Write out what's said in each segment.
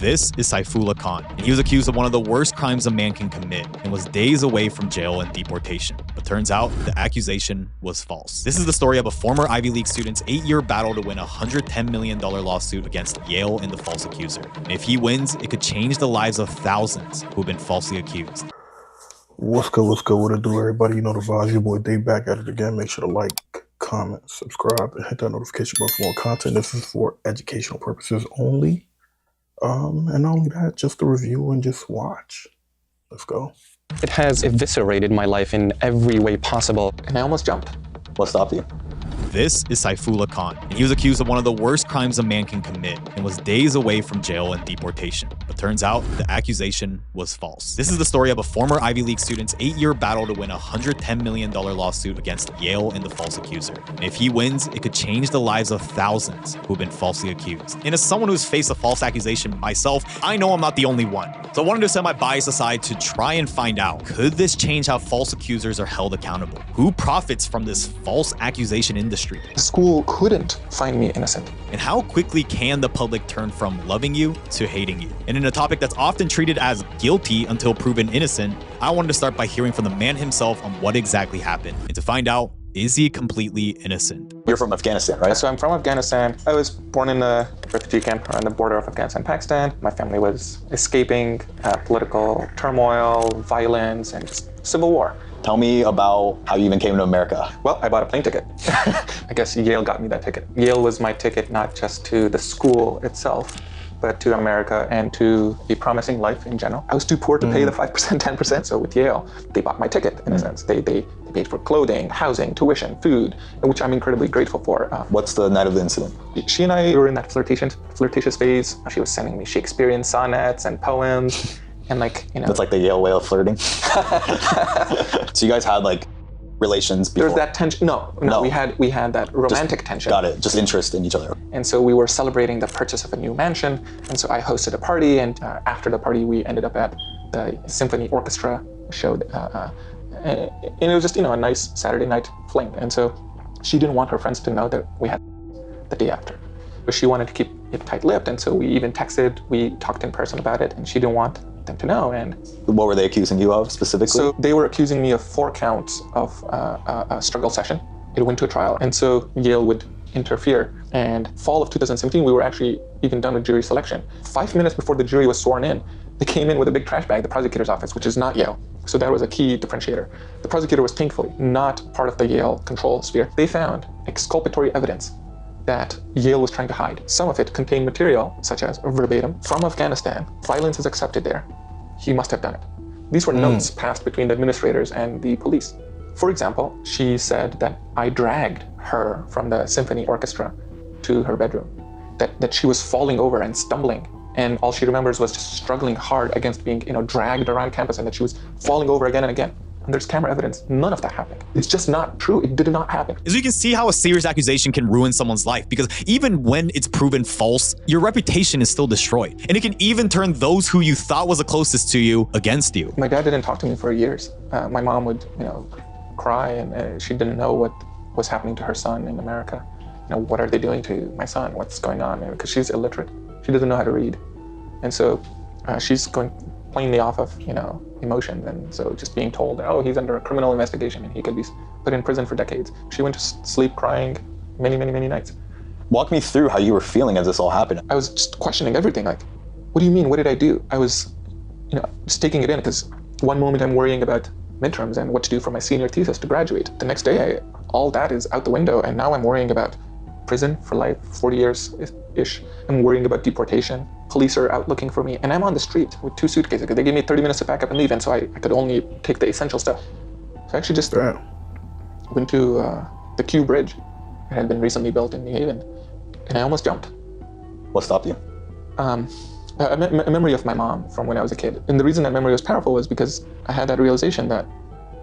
This is Saifullah Khan, and he was accused of one of the worst crimes a man can commit and was days away from jail and deportation. But turns out the accusation was false. This is the story of a former Ivy League student's 8-year battle to win a $110 million lawsuit against Yale and the false accuser. And if he wins, it could change the lives of thousands who have been falsely accused. What's good, what it do, everybody? You know the vibes, your boy Dave back at it again. Make sure to like, comment, subscribe, and hit that notification bell for more content. This is for educational purposes only. And not only that, just a review and just watch. Let's go. It has eviscerated my life in every way possible, and I almost jumped. What stopped you? This is Saifullah Khan, and he was accused of one of the worst crimes a man can commit and was days away from jail and deportation. But turns out the accusation was false. This is the story of a former Ivy League student's 8-year battle to win a $110 million lawsuit against Yale and the false accuser. And if he wins, it could change the lives of thousands who have been falsely accused. And as someone who's faced a false accusation myself, I know I'm not the only one. So I wanted to set my bias aside to try and find out, could this change how false accusers are held accountable? Who profits from this false accusation industry? The school couldn't find me innocent. And how quickly can the public turn from loving you to hating you? And in a topic that's often treated as guilty until proven innocent, I wanted to start by hearing from the man himself on what exactly happened. And to find out, is he completely innocent? You're from Afghanistan, right? So I'm from Afghanistan. I was born in a refugee camp on the border of Afghanistan and Pakistan. My family was escaping political turmoil, violence, and civil war. Tell me about how you even came to America. Well, I bought a plane ticket. I guess Yale got me that ticket. Yale was my ticket not just to the school itself, but to America and to a promising life in general. I was too poor to pay the 5%, 10%, so with Yale, they bought my ticket in a sense. They paid for clothing, housing, tuition, food, which I'm incredibly grateful for. What's the night of the incident? She and I were in that flirtatious phase. She was sending me Shakespearean sonnets and poems. And That's like the Yale way of flirting. So you guys had relations before? There was that tension. No. We had that romantic tension. Got it. Just interest in each other. And so we were celebrating the purchase of a new mansion. And so I hosted a party. And after the party, we ended up at the symphony orchestra show. And it was just a nice Saturday night fling. And so she didn't want her friends to know that we had the day after. But she wanted to keep it tight-lipped. And so we even texted. We talked in person about it. And she didn't want them to know. And what were they accusing you of specifically? So they were accusing me of 4 counts of a struggle session. It went to a trial, and so Yale would interfere. And fall of 2017, we were actually even done with jury selection. 5 minutes before the jury was sworn in, they came in with a big trash bag, the prosecutor's office, which is not Yale. So that was a key differentiator. The prosecutor was thankfully not part of the Yale control sphere. They found exculpatory evidence that Yale was trying to hide. Some of it contained material, such as verbatim, from Afghanistan. Violence is accepted there. He must have done it. These were notes passed between the administrators and the police. For example, she said that I dragged her from the symphony orchestra to her bedroom, that she was falling over and stumbling, and all she remembers was just struggling hard against being dragged around campus, and that she was falling over again and again. And there's camera evidence. None of that happened. It's just not true. It did not happen. As you can see how a serious accusation can ruin someone's life, because even when it's proven false, your reputation is still destroyed. And it can even turn those who you thought was the closest to you against you. My dad didn't talk to me for years. My mom would, cry, and she didn't know what was happening to her son in America. What are they doing to my son? What's going on? Because she's illiterate. She doesn't know how to read. And so she's going plainly off of, emotions. And so just being told, oh, he's under a criminal investigation and he could be put in prison for decades. She went to sleep crying many, many, many nights. Walk me through how you were feeling as this all happened. I was just questioning everything. What do you mean? What did I do? I was, just taking it in, because one moment I'm worrying about midterms and what to do for my senior thesis to graduate. The next day, all that is out the window. And now I'm worrying about prison for life, 40 years-ish. I'm worrying about deportation. Police are out looking for me, and I'm on the street with 2 suitcases because they gave me 30 minutes to pack up and leave, and so I could only take the essential stuff. So I actually just went to the Q Bridge. It had been recently built in New Haven, and I almost jumped. What stopped you? A memory of my mom from when I was a kid. And the reason that memory was powerful was because I had that realization that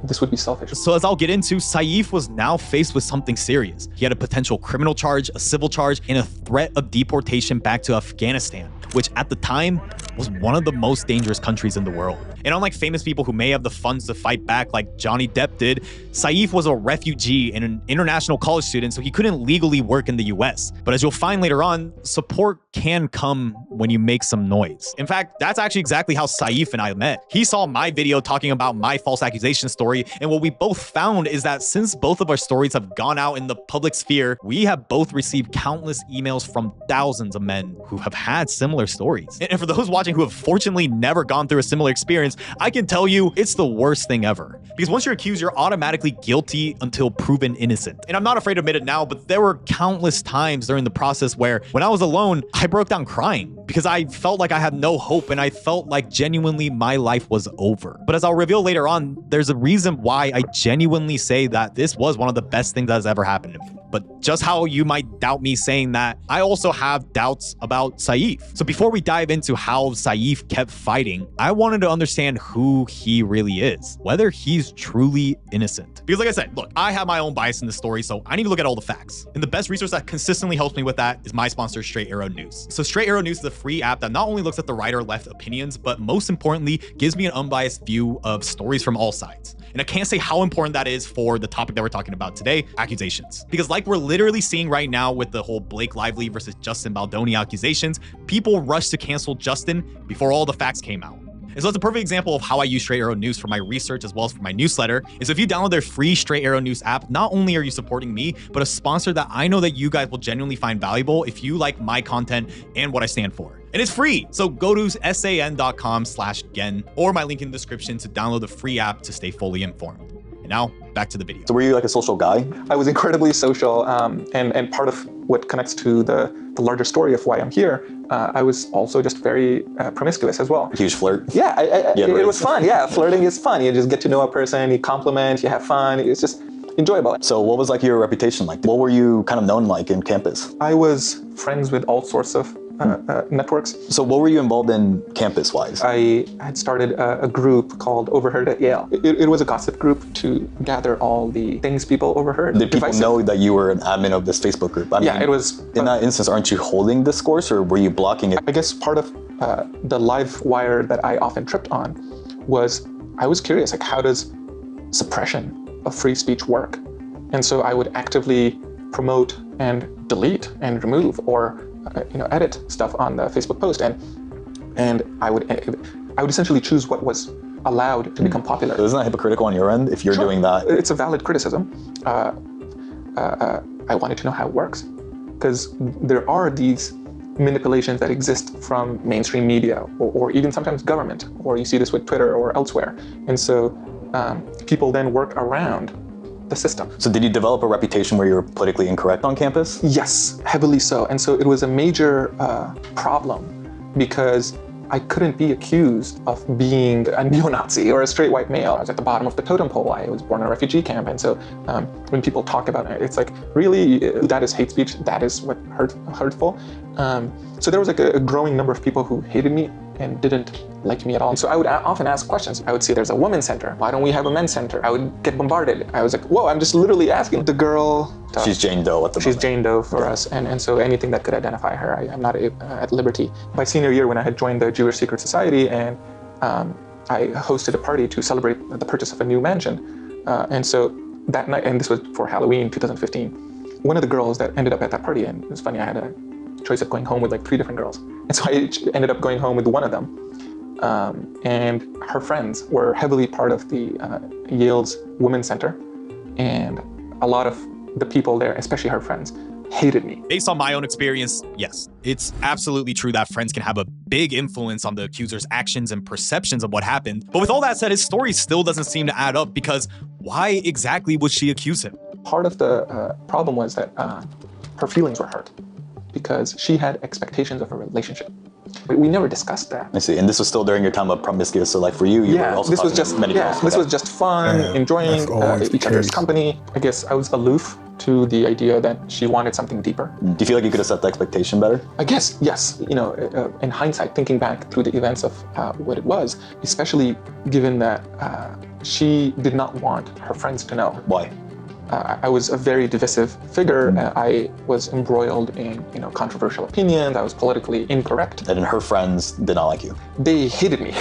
this would be selfish. So as I'll get into, Saif was now faced with something serious. He had a potential criminal charge, a civil charge, and a threat of deportation back to Afghanistan, which at the time was one of the most dangerous countries in the world. And unlike famous people who may have the funds to fight back like Johnny Depp did, Saif was a refugee and an international college student, so he couldn't legally work in the US. But as you'll find later on, support can come when you make some noise. In fact, that's actually exactly how Saif and I met. He saw my video talking about my false accusation story, and what we both found is that since both of our stories have gone out in the public sphere, we have both received countless emails from thousands of men who have had similar stories. And for those watching who have fortunately never gone through a similar experience, I can tell you it's the worst thing ever. Because once you're accused, you're automatically guilty until proven innocent. And I'm not afraid to admit it now, but there were countless times during the process where when I was alone, I broke down crying because I felt like I had no hope and I felt like genuinely my life was over. But as I'll reveal later on, there's a reason why I genuinely say that this was one of the best things that has ever happened to me. But just how you might doubt me saying that, I also have doubts about Saif. So before we dive into how Saif kept fighting, I wanted to understand who he really is, whether he's truly innocent. Because like I said, look, I have my own bias in this story, so I need to look at all the facts. And the best resource that consistently helps me with that is my sponsor, Straight Arrow News. So Straight Arrow News is a free app that not only looks at the right or left opinions, but most importantly, gives me an unbiased view of stories from all sides. And I can't say how important that is for the topic that we're talking about today, accusations. Because like we're literally seeing right now with the whole Blake Lively versus Justin Baldoni accusations, people rushed to cancel Justin before all the facts came out. And so it's a perfect example of how I use Straight Arrow News for my research as well as for my newsletter. Is if you download their free Straight Arrow News app, not only are you supporting me, but a sponsor that I know that you guys will genuinely find valuable if you like my content and what I stand for. And it's free. So go to san.com/gen or my link in the description to download the free app to stay fully informed. And now back to the video. So were you like a social guy? I was incredibly social, and part of what connects to the larger story of why I'm here, I was also just very promiscuous as well. Huge flirt? Yeah, it was fun. Yeah, flirting is fun. You just get to know a person, you compliment, you have fun. It's just enjoyable. So what was like your reputation like? What were you kind of known like in campus? I was friends with all sorts of networks. So what were you involved in campus-wise? I had started a group called Overheard at Yale. It was a gossip group to gather all the things people overheard. Did people know that you were an admin of this Facebook group? I mean, it was. In that instance, aren't you holding discourse or were you blocking it? I guess part of the live wire that I often tripped on was I was curious, like how does suppression of free speech work? And so I would actively promote and delete and remove or edit stuff on the Facebook post, and I would essentially choose what was allowed to become popular. So isn't that hypocritical on your end if you're doing that? It's a valid criticism. I wanted to know how it works because there are these manipulations that exist from mainstream media or even sometimes government, or you see this with Twitter or elsewhere, and so people then work around the system. So did you develop a reputation where you were politically incorrect on campus? Yes, heavily so. And so it was a major problem because I couldn't be accused of being a neo-Nazi or a straight white male. I was at the bottom of the totem pole. I was born in a refugee camp. And so when people talk about it, it's like, really, that is hate speech. That is what hurtful. So there was like a growing number of people who hated me and didn't like me at all. And so I would often ask questions. I would say there's a women's center. Why don't we have a men's center? I would get bombarded. I was like, whoa, I'm just literally asking the girl. She's Jane Doe at the moment. She's Jane Doe for us. And so anything that could identify her, I'm not at liberty. My senior year when I had joined the Jewish Secret Society and I hosted a party to celebrate the purchase of a new mansion. And so that night, and this was for Halloween 2015, one of the girls that ended up at that party, and it was funny, I had a choice of going home with like 3 different girls. And so I ended up going home with one of them. And her friends were heavily part of the Yale's Women's Center. And a lot of the people there, especially her friends, hated me. Based on my own experience, yes, it's absolutely true that friends can have a big influence on the accuser's actions and perceptions of what happened. But with all that said, his story still doesn't seem to add up because why exactly would she accuse him? Part of the problem was that her feelings were hurt because she had expectations of a relationship. But we never discussed that. I see. And this was still during your time of promiscuous. So like for you, you were also this was just this was just fun, enjoying each other's company. I guess I was aloof to the idea that she wanted something deeper. Do you feel like you could have set the expectation better? I guess, yes. In hindsight, thinking back through the events of what it was, especially given that she did not want her friends to know. Why? I was a very divisive figure. I was embroiled in controversial opinions. I was politically incorrect. And her friends did not like you. They hated me.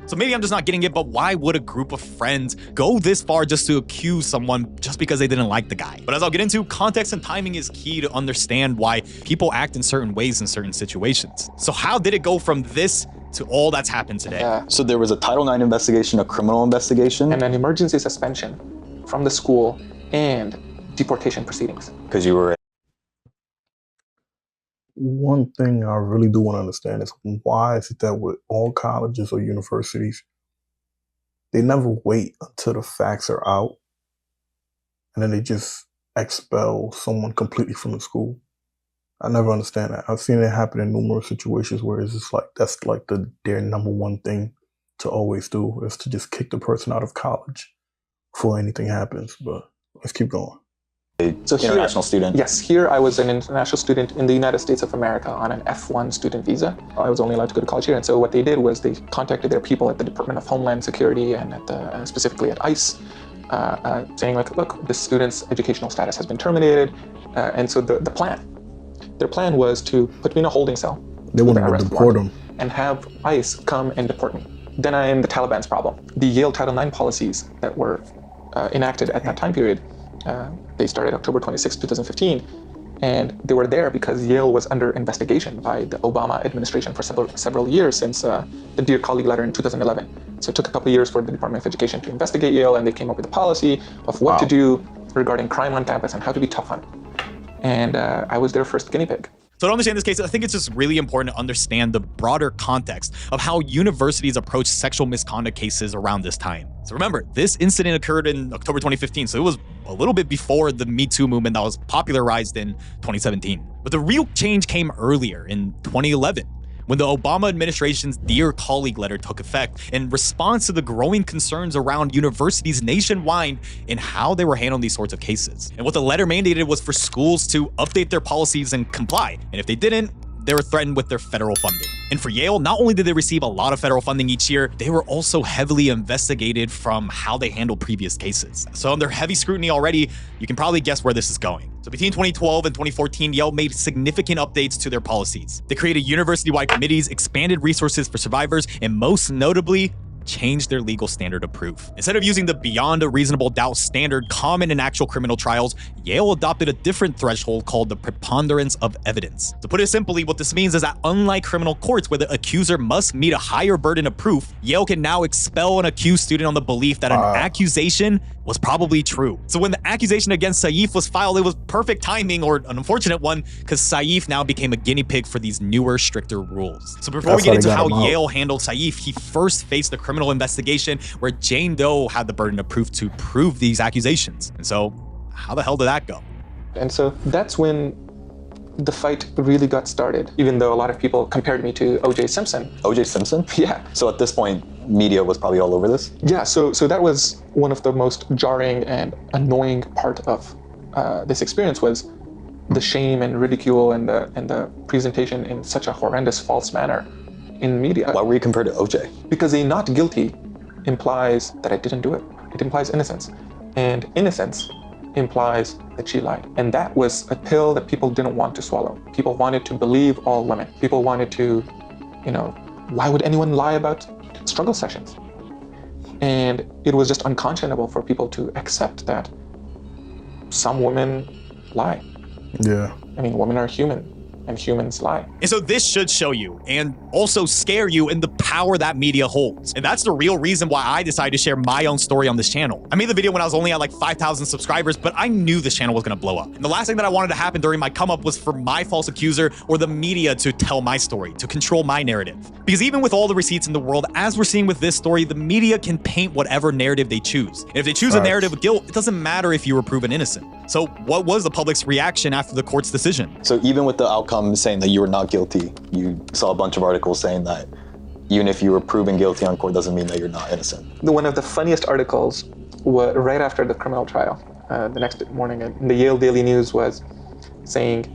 So maybe I'm just not getting it, but why would a group of friends go this far just to accuse someone just because they didn't like the guy? But as I'll get into, context and timing is key to understand why people act in certain ways in certain situations. So how did it go from this to all that's happened today? So there was a Title IX investigation, a criminal investigation. And an emergency suspension from the school and deportation proceedings. Because you were... One thing I really do want to understand is why is it that with all colleges or universities, they never wait until the facts are out and then they just expel someone completely from the school. I never understand that. I've seen it happen in numerous situations where it's just like, that's like their number one thing to always do is to just kick the person out of college before anything happens. But let's keep going. So international student? Yes, here I was an international student in the United States of America on an F1 student visa. I was only allowed to go to college here, and so what they did was they contacted their people at the Department of Homeland Security and at specifically at ICE, saying like, look, this student's educational status has been terminated, and so their plan was to put me in a holding cell. They wanted to deport him. And have ICE come and deport me. Then I am the Taliban's problem. The Yale Title IX policies that were enacted at that time period, they started October 26, 2015, and they were there because Yale was under investigation by the Obama administration for several years since the Dear Colleague letter in 2011. So it took a couple of years for the Department of Education to investigate Yale, and they came up with a policy of what to do regarding crime on campus and how to be tough on it. And I was their first guinea pig. So to understand this case, I think it's just really important to understand the broader context of how universities approach sexual misconduct cases around this time. So remember, this incident occurred in October 2015, so it was a little bit before the Me Too movement that was popularized in 2017. But the real change came earlier in 2011. When the Obama administration's Dear Colleague letter took effect in response to the growing concerns around universities nationwide in how they were handling these sorts of cases. And what the letter mandated was for schools to update their policies and comply. And if they didn't, they were threatened with their federal funding. And for Yale, not only did they receive a lot of federal funding each year, they were also heavily investigated from how they handled previous cases. So under heavy scrutiny already, you can probably guess where this is going. So between 2012 and 2014, Yale made significant updates to their policies. They created university-wide committees, expanded resources for survivors, and most notably, changed their legal standard of proof. Instead of using the beyond a reasonable doubt standard common in actual criminal trials, Yale adopted a different threshold called the preponderance of evidence. To put it simply, what this means is that unlike criminal courts where the accuser must meet a higher burden of proof, Yale can now expel an accused student on the belief that an accusation was probably true. So when the accusation against Saif was filed, it was perfect timing, or an unfortunate one, because Saif now became a guinea pig for these newer, stricter rules. So before we get into how Yale handled Saif, he first faced a criminal investigation where Jane Doe had the burden of proof to prove these accusations. And so how the hell did that go? And so that's when the fight really got started, even though a lot of people compared me to O.J. Simpson. O.J. Simpson? Yeah. So at this point, media was probably all over this? Yeah, so that was one of the most jarring and annoying part of this experience was the shame and ridicule and the presentation in such a horrendous false manner in media. Why were you compared to O.J.? Because a not guilty implies that I didn't do it. It implies innocence. And innocence implies that she lied. And that was a pill that people didn't want to swallow. People wanted to believe all women. People wanted to, why would anyone lie about struggle sessions? And it was just unconscionable for people to accept that some women lie. Yeah. I mean, women are human. And humans lie. And so this should show you and also scare you in the power that media holds. And that's the real reason why I decided to share my own story on this channel. I made the video when I was only at like 5,000 subscribers, but I knew this channel was gonna blow up. And the last thing that I wanted to happen during my come up was for my false accuser or the media to tell my story, to control my narrative. Because even with all the receipts in the world, as we're seeing with this story, the media can paint whatever narrative they choose. And if they choose a narrative of guilt, it doesn't matter if you were proven innocent. So what was the public's reaction after the court's decision? So even with the outcome saying that you were not guilty, you saw a bunch of articles saying that even if you were proven guilty on court doesn't mean that you're not innocent. One of the funniest articles was right after the criminal trial. The next morning in the Yale Daily News was saying,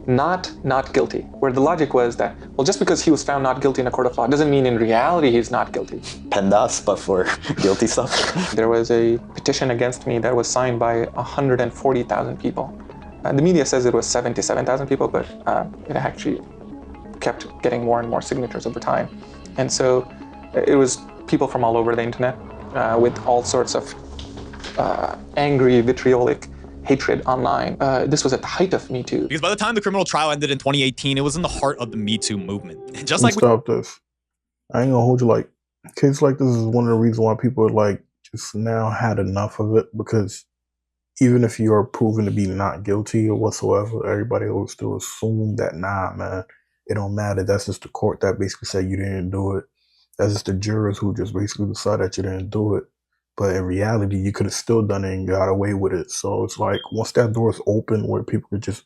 not guilty. Where the logic was that, well, just because he was found not guilty in a court of law doesn't mean in reality he's not guilty. PEMDAS, but for guilty stuff. There was a petition against me that was signed by 140,000 people. The media says it was 77,000 people, but it actually kept getting more and more signatures over time. And so it was people from all over the internet with all sorts of angry, vitriolic hatred online. This was at the height of Me Too. Because by the time the criminal trial ended in 2018, it was in the heart of the Me Too movement. And just like stop this. I ain't gonna hold you. Like, cases like this is one of the reasons why people are like just now had enough of it, because even if you are proven to be not guilty or whatsoever, everybody will still assume that, nah, man, it don't matter. That's just the court that basically said you didn't do it. That's just the jurors who just basically decide that you didn't do it. But in reality, you could have still done it and got away with it. So it's like, once that door is open where people could just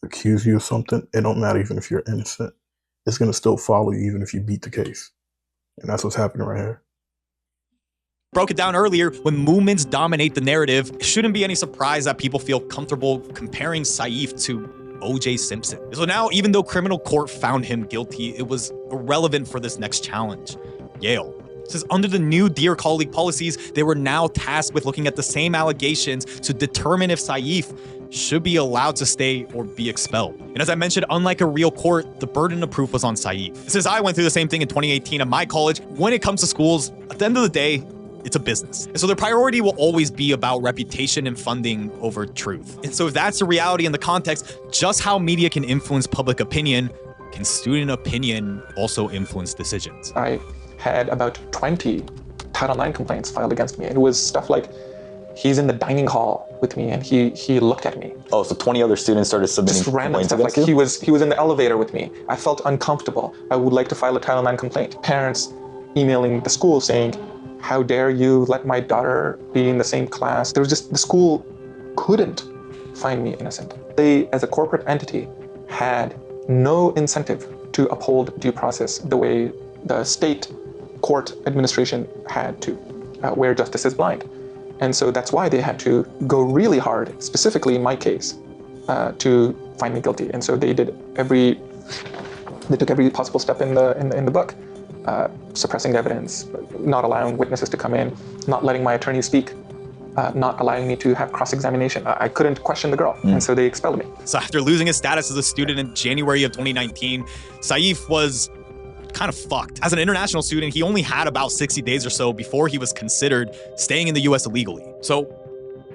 accuse you of something, it don't matter even if you're innocent. It's going to still follow you even if you beat the case. And that's what's happening right here. Broke it down earlier, when movements dominate the narrative, it shouldn't be any surprise that people feel comfortable comparing Saif to O.J. Simpson. So now, even though criminal court found him guilty, it was irrelevant for this next challenge. Yale. Says under the new Dear Colleague policies, they were now tasked with looking at the same allegations to determine if Saif should be allowed to stay or be expelled. And as I mentioned, unlike a real court, the burden of proof was on Saif. Since I went through the same thing in 2018 at my college, when it comes to schools, at the end of the day, it's a business. And so their priority will always be about reputation and funding over truth. And so if that's the reality in the context, just how media can influence public opinion, can student opinion also influence decisions? I had about 20 Title IX complaints filed against me. It was stuff like, he's in the dining hall with me and he looked at me. Oh, so 20 other students started submitting Just random complaints stuff, like against you? he was in the elevator with me. I felt uncomfortable. I would like to file a Title IX complaint. Parents emailing the school saying, how dare you let my daughter be in the same class? There was just, the school couldn't find me innocent. They, as a corporate entity, had no incentive to uphold due process the way the state court administration had to, where justice is blind. And so that's why they had to go really hard, specifically in my case, to find me guilty. And so they took every possible step in the book, suppressing evidence, not allowing witnesses to come in, not letting my attorney speak, not allowing me to have cross-examination. I couldn't question the girl, and so they expelled me. So after losing his status as a student in January of 2019, Saif was kind of fucked. As an international student, he only had about 60 days or so before he was considered staying in the US illegally. So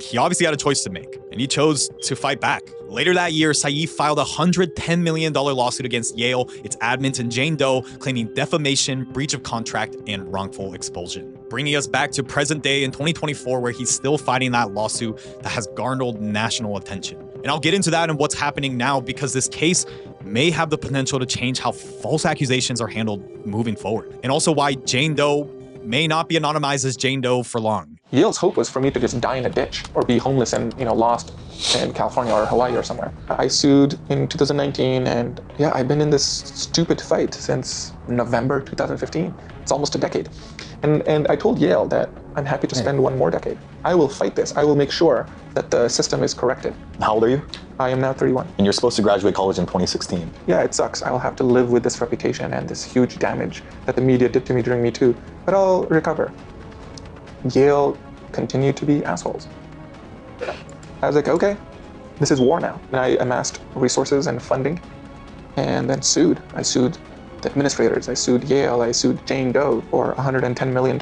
he obviously had a choice to make, and he chose to fight back. Later that year, Saif filed a $110 million lawsuit against Yale, its admins, and Jane Doe, claiming defamation, breach of contract, and wrongful expulsion. Bringing us back to present day in 2024, where he's still fighting that lawsuit that has garnered national attention. And I'll get into that and what's happening now, because this case may have the potential to change how false accusations are handled moving forward. And also why Jane Doe may not be anonymized as Jane Doe for long. Yale's hope was for me to just die in a ditch or be homeless and, lost in California or Hawaii or somewhere. I sued in 2019, and yeah, I've been in this stupid fight since November 2015. It's almost a decade. And I told Yale that I'm happy to spend one more decade. I will fight this. I will make sure that the system is corrected. How old are you? I am now 31. And you're supposed to graduate college in 2016. Yeah, it sucks. I'll have to live with this reputation and this huge damage that the media did to me during Me Too, but I'll recover. Yale continued to be assholes. I was like, okay, this is war now. And I amassed resources and funding and then sued. I sued the administrators, I sued Yale, I sued Jane Doe for $110 million.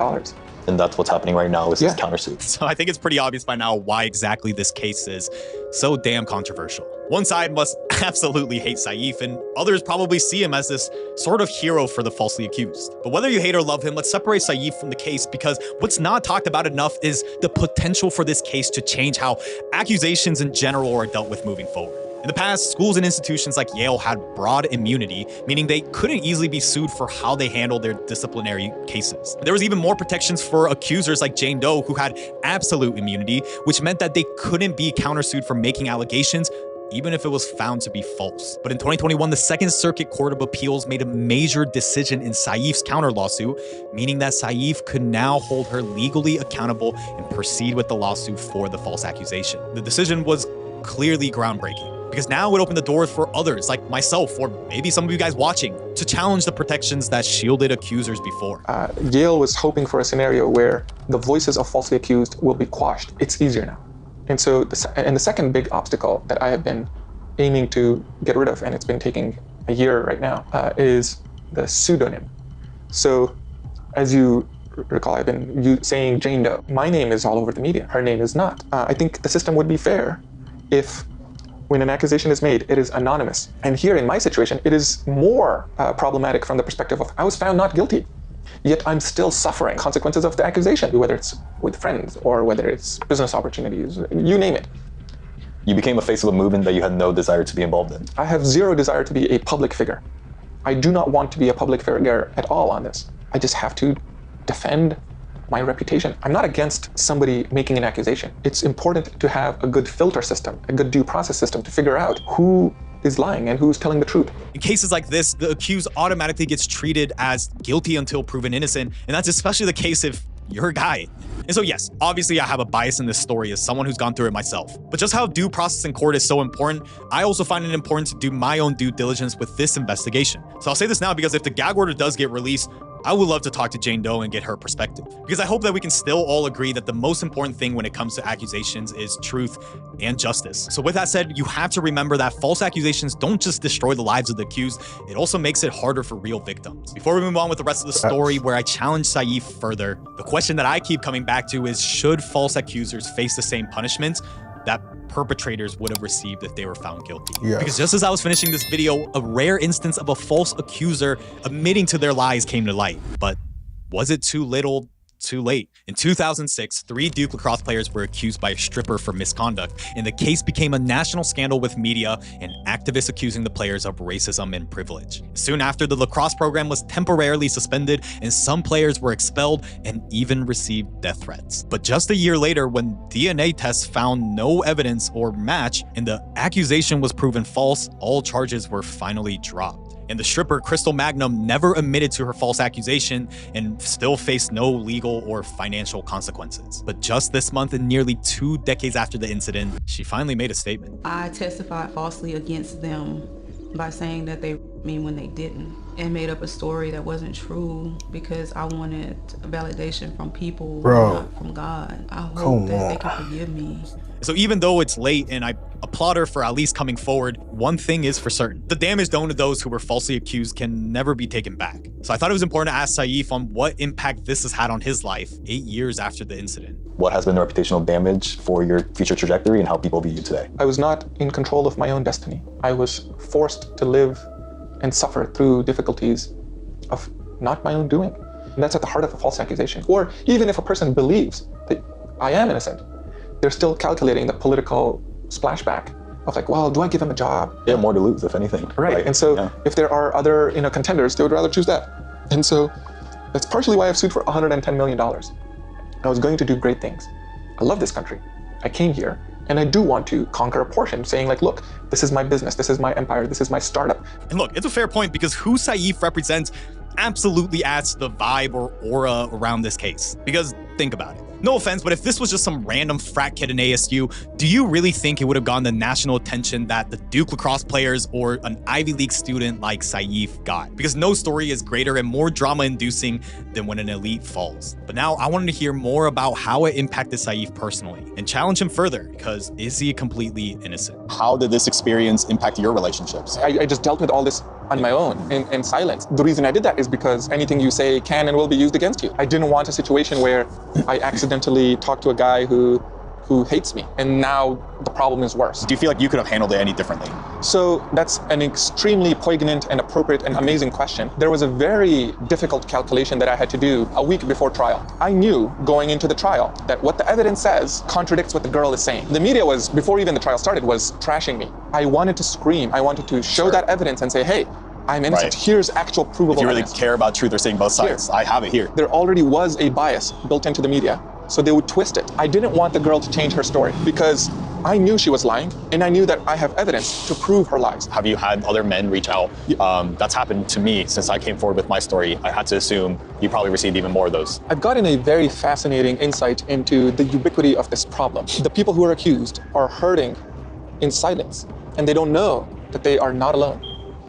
And that's what's happening right now is this countersuit. So I think it's pretty obvious by now why exactly this case is so damn controversial. One side must absolutely hate Saif, and others probably see him as this sort of hero for the falsely accused. But whether you hate or love him, let's separate Saif from the case, because what's not talked about enough is the potential for this case to change how accusations in general are dealt with moving forward. In the past, schools and institutions like Yale had broad immunity, meaning they couldn't easily be sued for how they handled their disciplinary cases. There was even more protections for accusers like Jane Doe, who had absolute immunity, which meant that they couldn't be countersued for making allegations, even if it was found to be false. But in 2021, the Second Circuit Court of Appeals made a major decision in Saif's counter lawsuit, meaning that Saif could now hold her legally accountable and proceed with the lawsuit for the false accusation. The decision was clearly groundbreaking. because now it opened the doors for others like myself, or maybe some of you guys watching, to challenge the protections that shielded accusers before. Yale was hoping for a scenario where the voices of falsely accused will be quashed. It's easier now. And so, the second big obstacle that I have been aiming to get rid of, and it's been taking a year right now, is the pseudonym. So, as you recall, I've been saying Jane Doe. My name is all over the media. Her name is not. I think the system would be fair if, when an accusation is made, it is anonymous. And here in my situation, it is more problematic from the perspective of I was found not guilty, yet I'm still suffering consequences of the accusation, whether it's with friends or whether it's business opportunities, you name it. You became a face of a movement that you had no desire to be involved in. I have zero desire to be a public figure. I do not want to be a public figure at all on this. I just have to defend my reputation. I'm not against somebody making an accusation. It's important to have a good filter system, a good due process system to figure out who is lying and who's telling the truth. In cases like this, the accused automatically gets treated as guilty until proven innocent, and that's especially the case if you're a guy. And so yes, obviously I have a bias in this story as someone who's gone through it myself. But just how due process in court is so important, I also find it important to do my own due diligence with this investigation. So I'll say this now because if the gag order does get released, I would love to talk to Jane Doe and get her perspective, because I hope that we can still all agree that the most important thing when it comes to accusations is truth and justice. So with that said, you have to remember that false accusations don't just destroy the lives of the accused, it also makes it harder for real victims. Before we move on with the rest of the story where I challenge Saif further, the question that I keep coming back to is, should false accusers face the same punishments that perpetrators would have received if they were found guilty? Yes. Because just as I was finishing this video, a rare instance of a false accuser admitting to their lies came to light. But was it too little, too late? In 2006, 3 Duke lacrosse players were accused by a stripper for misconduct, and the case became a national scandal with media and activists accusing the players of racism and privilege. Soon after, the lacrosse program was temporarily suspended, and some players were expelled and even received death threats. But just a year later, when DNA tests found no evidence or match, and the accusation was proven false, all charges were finally dropped. And the stripper, Crystal Magnum, never admitted to her false accusation and still faced no legal or financial consequences. But just this month, and nearly 2 decades after the incident, she finally made a statement. I testified falsely against them by saying that they me when they didn't, and made up a story that wasn't true because I wanted validation from people, not from God. I hope that they can forgive me. So even though it's late, and I applaud her for at least coming forward, one thing is for certain: the damage done to those who were falsely accused can never be taken back. So I thought it was important to ask Saif on what impact this has had on his life 8 years after the incident. What has been the reputational damage for your future trajectory and how people view you today? I was not in control of my own destiny. I was forced to live and suffer through difficulties of not my own doing. And that's at the heart of a false accusation. Or even if a person believes that I am innocent, they're still calculating the political splashback of like, well, do I give him a job? They have more to lose, if anything. Right. And so if there are other contenders, they would rather choose that. And so that's partially why I've sued for $110 million. I was going to do great things. I love this country. I came here, and I do want to conquer a portion, saying like, look, this is my business, this is my empire, this is my startup. And look, it's a fair point because who Saif represents absolutely adds to the vibe or aura around this case. Because think about it. No offense, but if this was just some random frat kid in ASU, do you really think it would have gotten the national attention that the Duke lacrosse players or an Ivy League student like Saif got? Because no story is greater and more drama-inducing than when an elite falls. But now I wanted to hear more about how it impacted Saif personally and challenge him further, because is he completely innocent? How did this experience impact your relationships? I just dealt with all this on my own in silence. The reason I did that is because anything you say can and will be used against you. I didn't want a situation where I accidentally talked to a guy who hates me, and now the problem is worse. Do you feel like you could have handled it any differently? So that's an extremely poignant and appropriate and amazing question. There was a very difficult calculation that I had to do a week before trial. I knew going into the trial that what the evidence says contradicts what the girl is saying. The media was, before even the trial started, was trashing me. I wanted to scream. I wanted to show that evidence and say, hey, I'm innocent. Here's actual provable evidence. If you really evidence. care about truth or saying both sides, I have it here. There already was a bias built into the media, so they would twist it. I didn't want the girl to change her story because I knew she was lying, and I knew that I have evidence to prove her lies. Have you had other men reach out? That's happened to me since I came forward with my story. I had to assume you probably received even more of those. I've gotten a very fascinating insight into the ubiquity of this problem. The people who are accused are hurting in silence. And they don't know that they are not alone,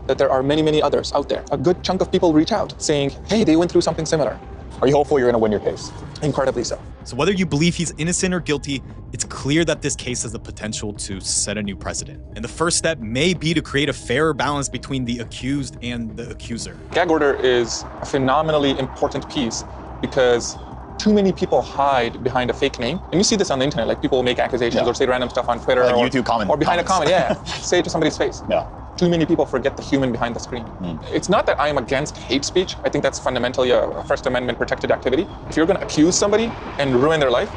that there are many, many others out there. A good chunk of people reach out saying, hey, they went through something similar. Are you hopeful you're going to win your case? Incredibly so. So whether you believe he's innocent or guilty, it's clear that this case has the potential to set a new precedent. And the first step may be to create a fairer balance between the accused and the accuser. Gag order is a phenomenally important piece because too many people hide behind a fake name. And you see this on the internet, like people make accusations or say random stuff on Twitter Like or YouTube comment. or behind a comment, yeah. Say it to somebody's face. Yeah. Too many people forget the human behind the screen. It's not that I am against hate speech. I think that's fundamentally a First Amendment protected activity. If you're going to accuse somebody and ruin their life,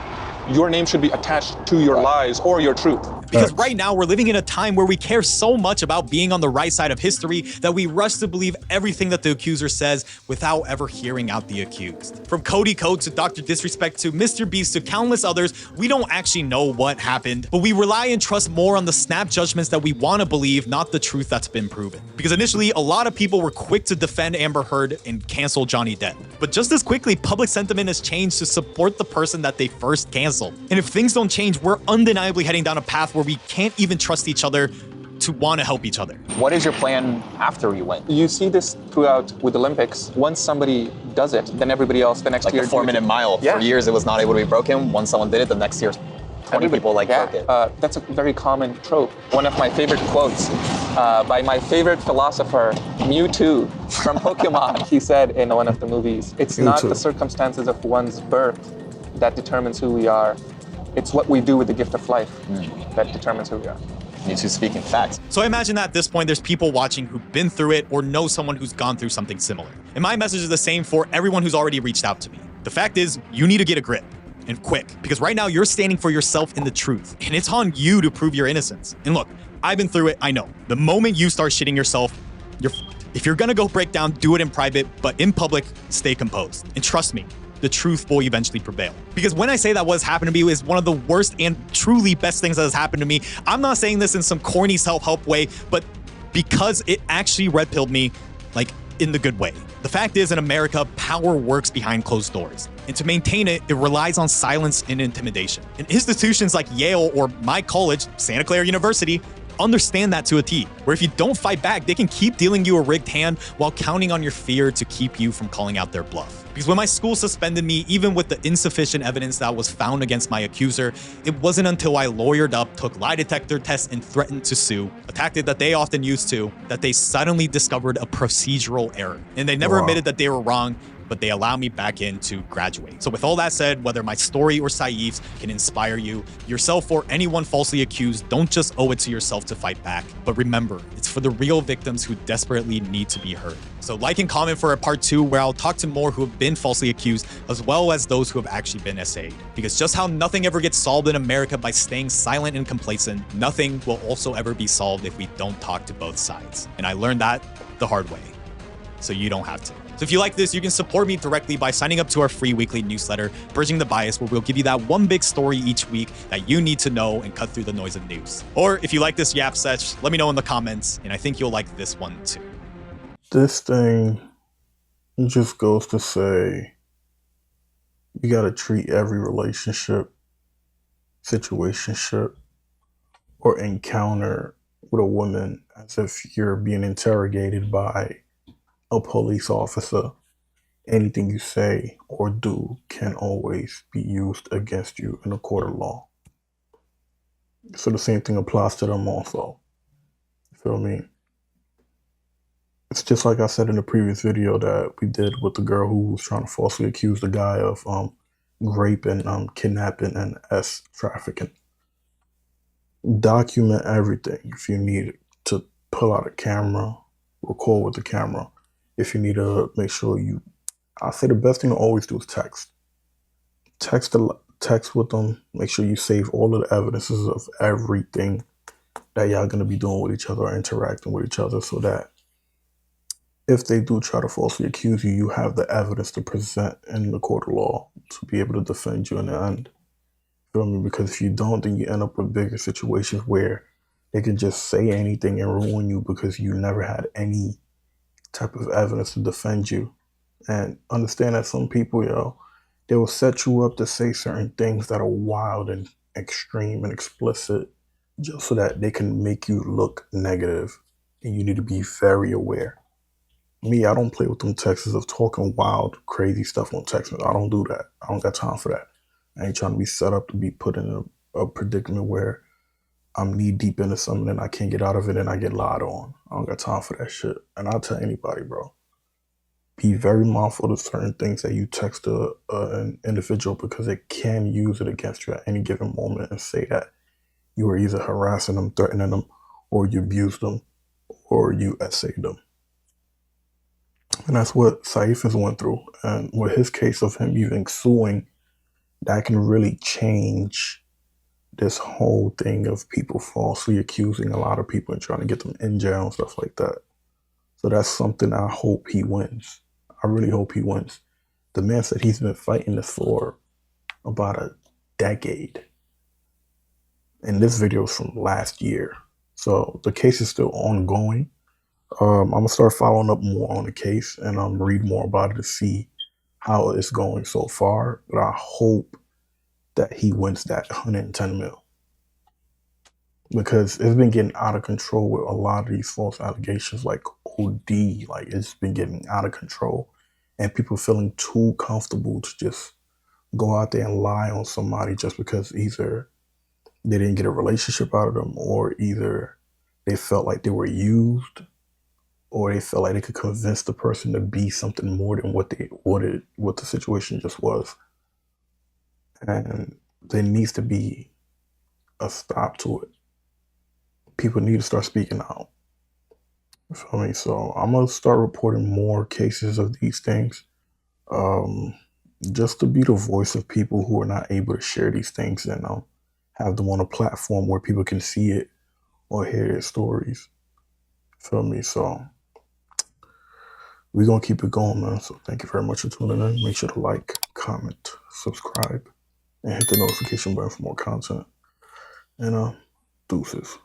your name should be attached to your lies or your truth. Because right now we're living in a time where we care so much about being on the right side of history that we rush to believe everything that the accuser says without ever hearing out the accused. From Cody Code to Dr. Disrespect to Mr. Beast to countless others, we don't actually know what happened, but we rely and trust more on the snap judgments that we want to believe, not the truth that's been proven. Because initially, a lot of people were quick to defend Amber Heard and cancel Johnny Depp. But just as quickly, public sentiment has changed to support the person that they first canceled. And if things don't change, we're undeniably heading down a path where we can't even trust each other to want to help each other. What is your plan after you win? You see this throughout with Olympics. Once somebody does it, then everybody else the next Like year. the 4-minute mile. Yeah. For years, it was not able to be broken. Once someone did it, the next year, 20 people broke it. That's a very common trope. One of my favorite quotes by my favorite philosopher, Mewtwo from Pokemon. He said in one of the movies, it's not the circumstances of one's birth that determines who we are. It's what we do with the gift of life that determines who we are. Mewtwo speaking facts. So I imagine that at this point, there's people watching who've been through it or know someone who's gone through something similar. And my message is the same for everyone who's already reached out to me. The fact is, you need to get a grip. And quick, because right now you're standing for yourself in the truth, and it's on you to prove your innocence. And look, I've been through it, I know. The moment you start shitting yourself, you're fucked. If you're gonna go break down, do it in private, but in public, stay composed. And trust me, the truth will eventually prevail. Because when I say that what's happened to me is one of the worst and truly best things that has happened to me, I'm not saying this in some corny self-help way, but because it actually red-pilled me, like, in the good way. The fact is, in America, power works behind closed doors. And to maintain it, it relies on silence and intimidation. And institutions like Yale or my college, Santa Clara University, understand that to a T, where if you don't fight back, they can keep dealing you a rigged hand while counting on your fear to keep you from calling out their bluff. Because when my school suspended me, even with the insufficient evidence that was found against my accuser, it wasn't until I lawyered up, took lie detector tests, and threatened to sue, a tactic that they often use too, that they suddenly discovered a procedural error. And they never admitted that they were wrong, but they allow me back in to graduate. So with all that said, whether my story or Saeed's can inspire you, yourself or anyone falsely accused, don't just owe it to yourself to fight back. But remember, it's for the real victims who desperately need to be heard. So like and comment for a part 2 where I'll talk to more who have been falsely accused, as well as those who have actually been essayed. Because just how nothing ever gets solved in America by staying silent and complacent, nothing will also ever be solved if we don't talk to both sides. And I learned that the hard way, so you don't have to. So if you like this, you can support me directly by signing up to our free weekly newsletter, Bridging the Bias, where we'll give you that one big story each week that you need to know and cut through the noise of news. Or if you like this yap sesh, let me know in the comments, and I think you'll like this one too. This thing just goes to say you got to treat every relationship, situationship, or encounter with a woman as if you're being interrogated by a police officer. Anything you say or do can always be used against you in a court of law. So the same thing applies to them also. You feel me? It's just like I said in the previous video that we did with the girl who was trying to falsely accuse the guy of rape and kidnapping and trafficking. Document everything. If you need to pull out a camera, record with the camera. If you need to make sure I say the best thing to always do is text. Text with them. Make sure you save all of the evidences of everything that y'all gonna be doing with each other or interacting with each other, so that if they do try to falsely accuse you, you have the evidence to present in the court of law to be able to defend you in the end. Feel me? Because if you don't, then you end up with bigger situations where they can just say anything and ruin you because you never had any type of evidence to defend you. And understand that some people, they will set you up to say certain things that are wild and extreme and explicit just so that they can make you look negative, and you need to be very aware. Me, I don't play with them texts of talking wild, crazy stuff on text. I don't do that. I don't got time for that. I ain't trying to be set up to be put in a predicament where I'm knee deep into something and I can't get out of it and I get lied on. I don't got time for that shit. And I'll tell anybody, bro, be very mindful of certain things that you text an individual, because they can use it against you at any given moment and say that you were either harassing them, threatening them, or you abused them, or you essayed them. And that's what Saif has went through. And with his case of him even suing, that can really change this whole thing of people falsely accusing a lot of people and trying to get them in jail and stuff like that. So that's something I hope he wins. I really hope he wins. The man said he's been fighting this for about a decade. And this video is from last year. So the case is still ongoing. I'm going to start following up more on the case and read more about it to see how it's going so far. But I hope that he wins that 110 mil. Because it's been getting out of control with a lot of these false allegations, like OD. Like, it's been getting out of control. And people feeling too comfortable to just go out there and lie on somebody just because either they didn't get a relationship out of them, or either they felt like they were used, or they felt like they could convince the person to be something more than what the situation just was. And there needs to be a stop to it. People need to start speaking out. You feel me? So I'm gonna start reporting more cases of these things, just to be the voice of people who are not able to share these things, and have them on a platform where people can see it or hear their stories. Feel me? So we're gonna keep it going, man. So thank you very much for tuning in. Make sure to like, comment, subscribe, and hit the notification button for more content. And deuces.